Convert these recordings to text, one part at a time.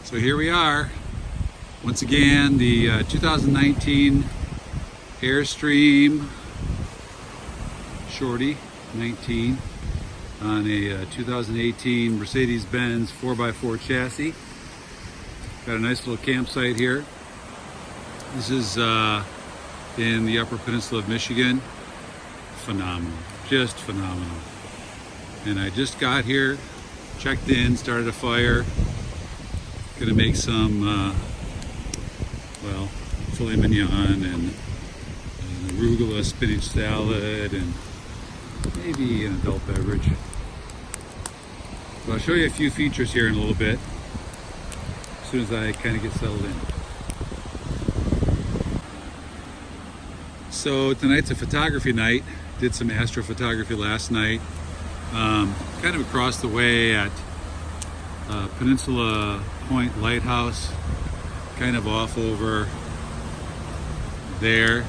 So here we are, once again, the 2019 Airstream Shorty 19 on a 2018 Mercedes-Benz 4x4 chassis. Got a nice little campsite here. This is in the Upper Peninsula of Michigan. Phenomenal, just phenomenal. And I just got here, checked in, started a fire. Gonna make some, well, filet mignon and arugula spinach salad and maybe an adult beverage. But I'll show you a few features here in a little bit as soon as I kind of get settled in. So tonight's a photography night. Did some astrophotography last night, kind of across the way at Peninsula Point Lighthouse, kind of off over there.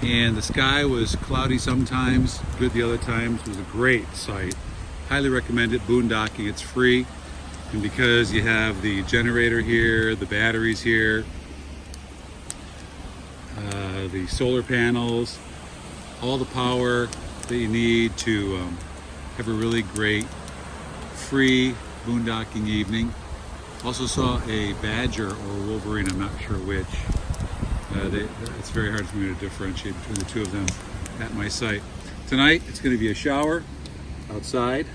And the sky was cloudy sometimes, good the other times. It was a great site. Highly recommend it. Boondocking, it's free. And because you have the generator here, the batteries here, the solar panels, all the power that you need to have a really great free boondocking evening. Also saw a badger or a wolverine, I'm not sure which. It's very hard for me to differentiate between the two of them at my site. Tonight it's going to be a shower outside,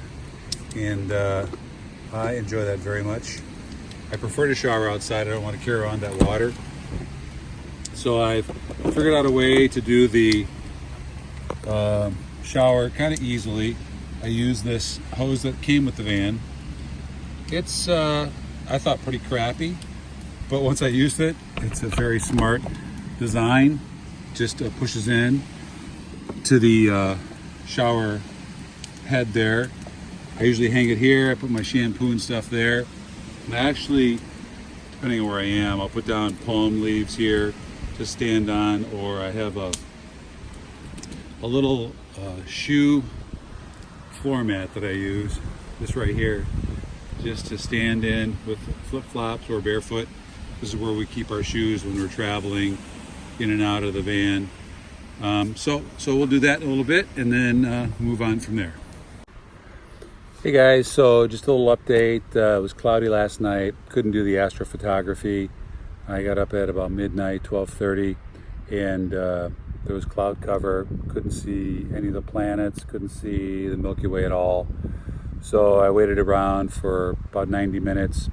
and I enjoy that very much. I prefer to shower outside. I don't want to carry around that water. So I've figured out a way to do the shower kind of easily. I use this hose that came with the van. It's, I thought, pretty crappy, but once I used it, it's a very smart design. Just pushes in to the shower head there. I usually hang it here. I put my shampoo and stuff there. And actually, depending on where I am, I'll put down palm leaves here to stand on, or I have a little shoe floor mat that I use, this right here, just to stand in with flip-flops or barefoot. This is where we keep our shoes when we're traveling in and out of the van. So we'll do that in a little bit and then move on from there. Hey guys, so just a little update. It was cloudy last night, couldn't do the astrophotography. I got up at about midnight, 12:30, and there was cloud cover. Couldn't see any of the planets, couldn't see the Milky Way at all. So I waited around for about 90 minutes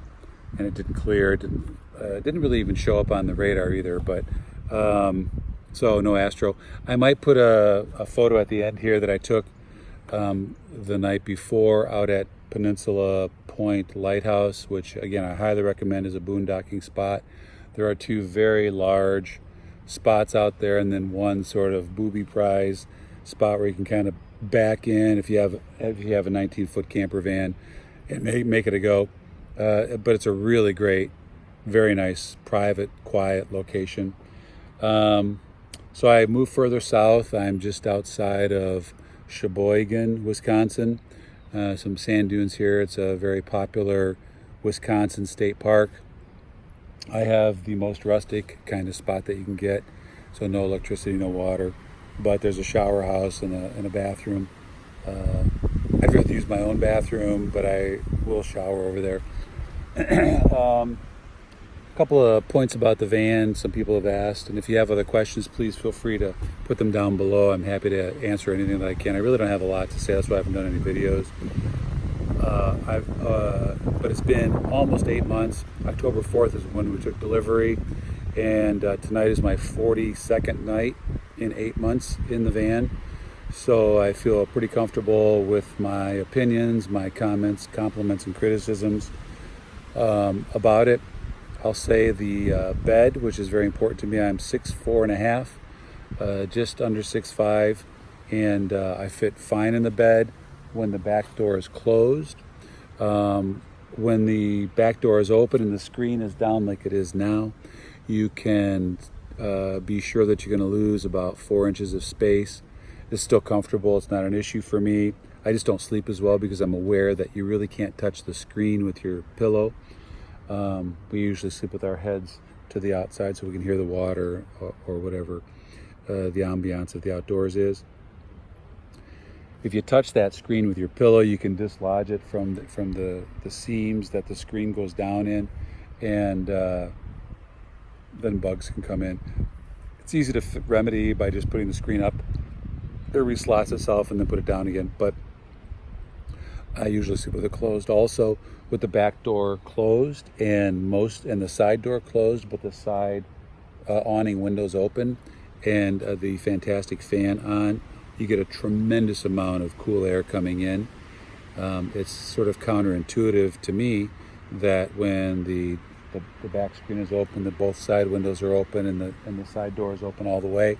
and it didn't clear. It didn't really even show up on the radar either, but so no astro. I might put a photo at the end here that I took the night before out at Peninsula Point Lighthouse, which again I highly recommend as a boondocking spot. There are two very large spots out there, and then one sort of booby prize spot where you can kind of back in if you have a 19-foot camper van and make it a go. But it's a really great, very nice, private, quiet location. So I moved further south. I'm just outside of Sheboygan, Wisconsin. Some sand dunes here. It's a very popular Wisconsin state park. I have the most rustic kind of spot that you can get, so no electricity, no water, but there's a shower house and a bathroom. I'd rather use my own bathroom, but I will shower over there. A couple of points about the van some people have asked, and if you have other questions, please feel free to put them down below. I'm happy to answer anything that I can. I really don't have a lot to say, that's why I haven't done any videos. But it's been almost 8 months. October 4th is when we took delivery, and tonight is my 42nd night in 8 months in the van. So I feel pretty comfortable with my opinions, my comments, compliments, and criticisms about it. I'll say the bed, which is very important to me. I'm 6'4.5", just under 6'5", and I fit fine in the bed when the back door is closed. When the back door is open and the screen is down like it is now, you can be sure that you're going to lose about 4 inches of space. It's still comfortable. It's not an issue for me. I just don't sleep as well because I'm aware that you really can't touch the screen with your pillow. We usually sleep with our heads to the outside so we can hear the water or whatever the ambiance of the outdoors is. If you touch that screen with your pillow, you can dislodge it from the seams that the screen goes down in, and then bugs can come in. It's easy to remedy by just putting the screen up. It reslots itself and then put it down again. But I usually sleep with it closed. Also, with the back door closed and the side door closed, but the side awning windows open and the fantastic fan on, you get a tremendous amount of cool air coming in. It's sort of counterintuitive to me that when the back screen is open, that both side windows are open and the side door is open all the way.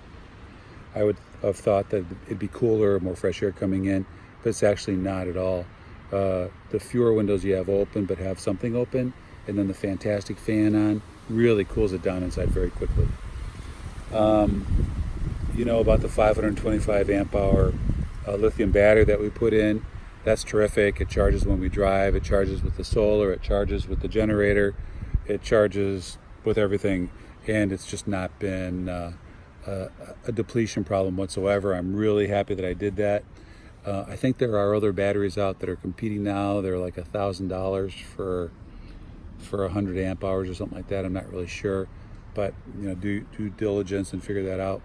I would have thought that it'd be cooler, more fresh air coming in, but it's actually not at all. The fewer windows you have open, but have something open, and then the fantastic fan on, really cools it down inside very quickly. You know about the 525 amp hour lithium battery that we put in. That's terrific. It charges when we drive. It charges with the solar. It charges with the generator. It charges with everything, and it's just not been a depletion problem whatsoever. I'm really happy that I did that. I think there are other batteries out that are competing now. They're like $1,000 for 100 amp hours or something like that. I'm not really sure, but do due diligence and figure that out.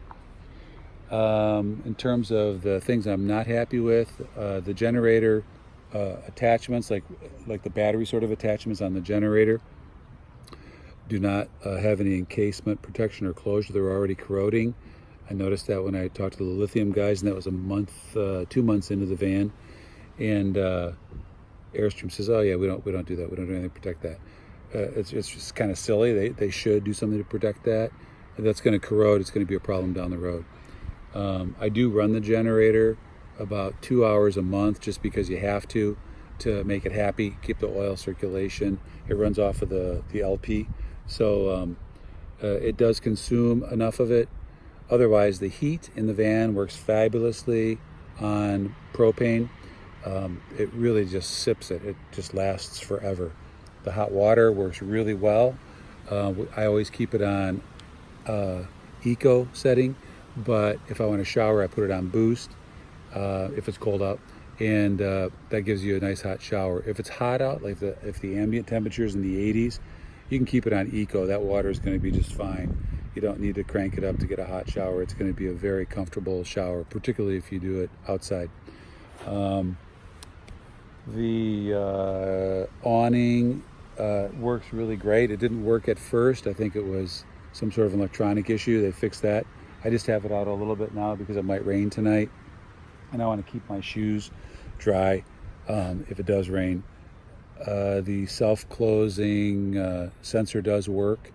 In terms of the things I'm not happy with, the generator attachments, like the battery sort of attachments on the generator, do not have any encasement protection or closure. They're already corroding. I noticed that when I talked to the lithium guys, and that was a month, 2 months into the van. And Airstream says, "Oh yeah, we don't do that. We don't do anything to protect that." It's just kind of silly. They should do something to protect that. That's going to corrode. It's going to be a problem down the road. I do run the generator about 2 hours a month, just because you have to make it happy, keep the oil circulation. It runs off of the LP, so it does consume enough of it. Otherwise, the heat in the van works fabulously on propane. It really just sips it. It just lasts forever. The hot water works really well. I always keep it on eco setting, but if I want to shower, I put it on boost if it's cold out, and that gives you a nice hot shower. If it's hot out, like if the ambient temperature is in the 80s, you can keep it on eco. That water is going to be just fine. You don't need to crank it up to get a hot shower. It's going to be a very comfortable shower, particularly if you do it outside. The awning works really great. It didn't work at first. I think it was some sort of an electronic issue. They fixed that. I just have it out a little bit now because it might rain tonight, and I want to keep my shoes dry if it does rain. The self-closing sensor does work,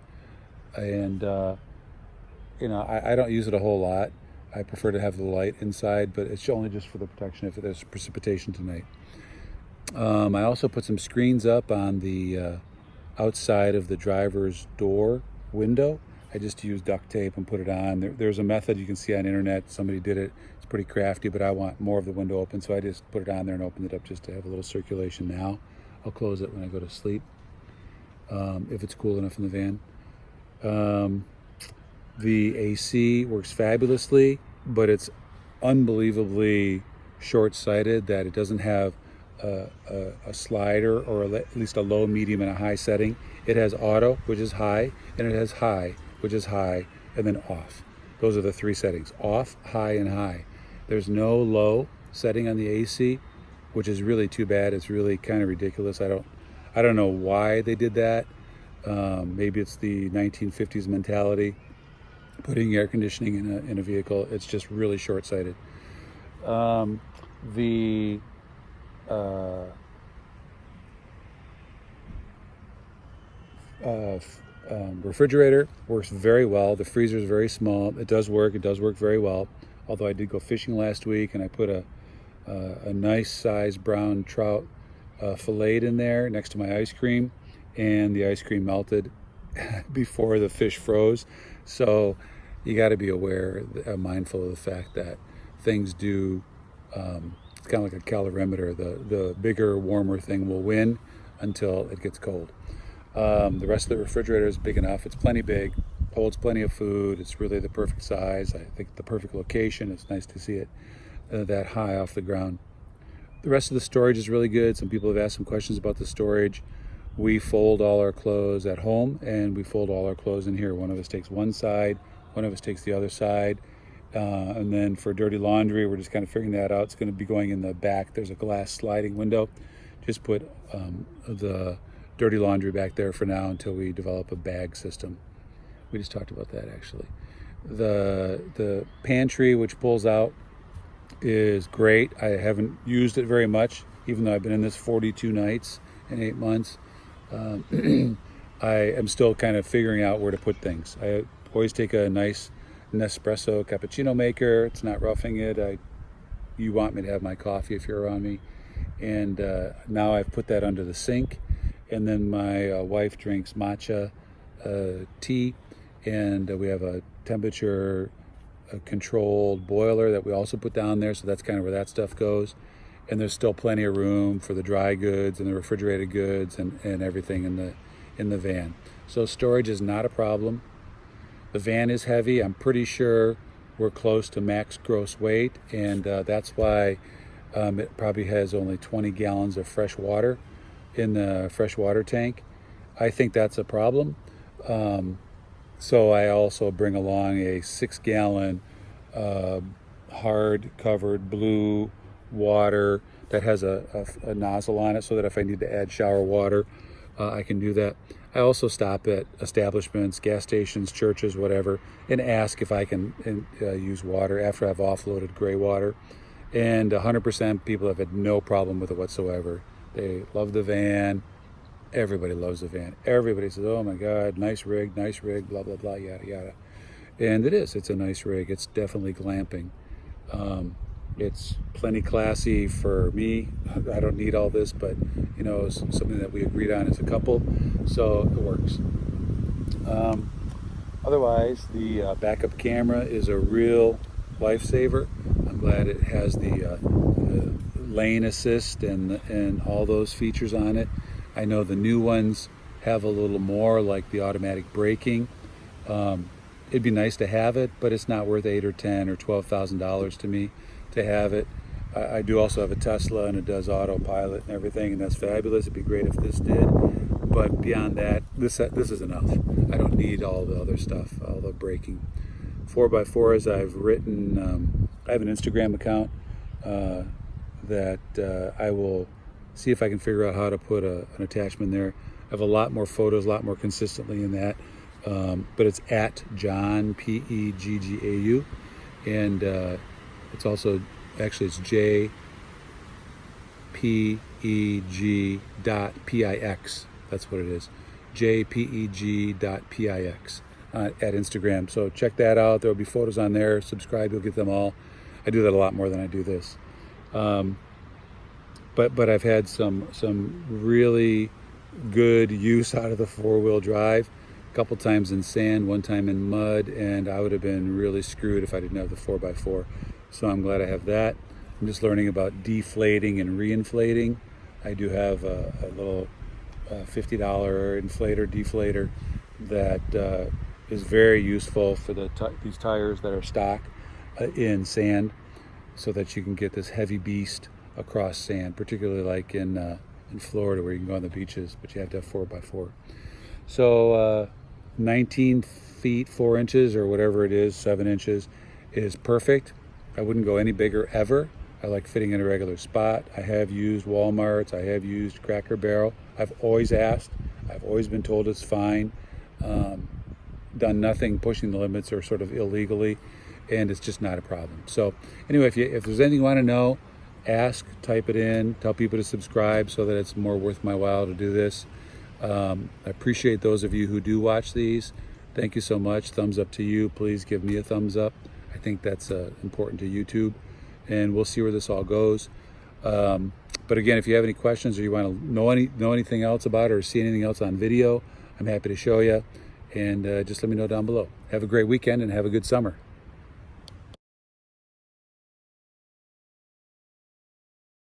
and I don't use it a whole lot. I prefer to have the light inside, but it's only just for the protection if there's precipitation tonight. I also put some screens up on the outside of the driver's door window. I just use duct tape and put it on. There's a method you can see on the internet. Somebody did it. It's pretty crafty, but I want more of the window open, so I just put it on there and opened it up just to have a little circulation now. I'll close it when I go to sleep, if it's cool enough in the van. The AC works fabulously, but it's unbelievably short-sighted that it doesn't have a slider, or at least a low, medium, and a high setting. It has auto, which is high, and it has high, which is high, and then off. Those are the three settings: off, high, and high. There's no low setting on the AC, which is really too bad. It's really kind of ridiculous. I don't know why they did that. Maybe it's the 1950s mentality, putting air conditioning in a vehicle. It's just really short-sighted. The refrigerator works very well. The freezer is very small. It does work very well. Although I did go fishing last week, and I put a nice sized brown trout filleted in there next to my ice cream, and the ice cream melted before the fish froze. So you got to be mindful of the fact that things do kind kind of like a calorimeter. The bigger, warmer thing will win until it gets cold. The rest of the refrigerator is big enough. It's plenty big, holds plenty of food. It's really the perfect size. I think the perfect location. It's nice to see it that high off the ground. The rest of the storage is really good. Some people have asked some questions about the storage. We fold all our clothes at home, and we fold all our clothes in here. One of us takes one side, one of us takes the other side. And then for dirty laundry, we're just kind of figuring that out. It's going to be going in the back. There's a glass sliding window. Just put the dirty laundry back there for now until we develop a bag system. We just talked about that, actually. The pantry, which pulls out, is great. I haven't used it very much, even though I've been in this 42 nights in 8 months. I am still kind of figuring out where to put things. I always take a nice Nespresso cappuccino maker. It's not roughing it. You want me to have my coffee if you're around me. And now I've put that under the sink. And then my wife drinks matcha tea. And we have a temperature controlled boiler that we also put down there. So that's kind of where that stuff goes. And there's still plenty of room for the dry goods and the refrigerated goods and everything in the van. So storage is not a problem. The van is heavy. I'm pretty sure we're close to max gross weight, and that's why it probably has only 20 gallons of fresh water in the fresh water tank. I think that's a problem. So I also bring along a 6-gallon hard covered blue water that has a nozzle on it, so that if I need to add shower water, I can do that. I also stop at establishments, gas stations, churches, whatever, and ask if I can use water after I've offloaded gray water. And 100% people have had no problem with it whatsoever. They love the van. Everybody loves the van. Everybody says, oh my God, nice rig, blah, blah, blah, yada, yada. And it is. It's a nice rig. It's definitely glamping. It's plenty classy for me. I don't need all this, but you know, it's something that we agreed on as a couple, so it works. Otherwise, the backup camera is a real lifesaver. I'm glad it has the lane assist and all those features on it. I know the new ones have a little more, like the automatic braking. It'd be nice to have it, but it's not worth $8,000 or $10,000 or $12,000 to me to have it. I do also have a Tesla, and it does autopilot and everything, and that's fabulous. It'd be great if this did, but beyond that, this is enough. I don't need all the other stuff, all the braking. 4x4s, I've written, I have an Instagram account that I will see if I can figure out how to put an attachment there. I have a lot more photos, a lot more consistently in that, but it's at John, P-E-G-G-A-U, and it's also, actually it's jpeg.pix. That's what it is. jpeg.pix at Instagram. So check that out. There will be photos on there. Subscribe, you'll get them all. I do that a lot more than I do this. But I've had some really good use out of the 4-wheel drive. A couple times in sand, one time in mud, and I would have been really screwed if I didn't have the 4x4. So I'm glad I have that. I'm just learning about deflating and reinflating. I do have a little $50 deflator that is very useful for these tires that are stock in sand, so that you can get this heavy beast across sand, particularly like in Florida, where you can go on the beaches, but you have to have 4x4. So 19 feet 4 inches, or whatever it is, 7 inches, is perfect. I wouldn't go any bigger ever. I like fitting in a regular spot. I have used Walmart's. I have used Cracker Barrel. I've always asked. I've always been told it's fine. Done nothing pushing the limits or sort of illegally, and it's just not a problem. So anyway, if there's anything you want to know, ask, type it in, tell people to subscribe so that it's more worth my while to do this. I appreciate those of you who do watch these. Thank you so much. Thumbs up to you. Please give me a thumbs up. I think that's important to YouTube, and we'll see where this all goes. But again, if you have any questions or you want to know anything else about it or see anything else on video, I'm happy to show you, and just let me know down below. Have a great weekend and have a good summer.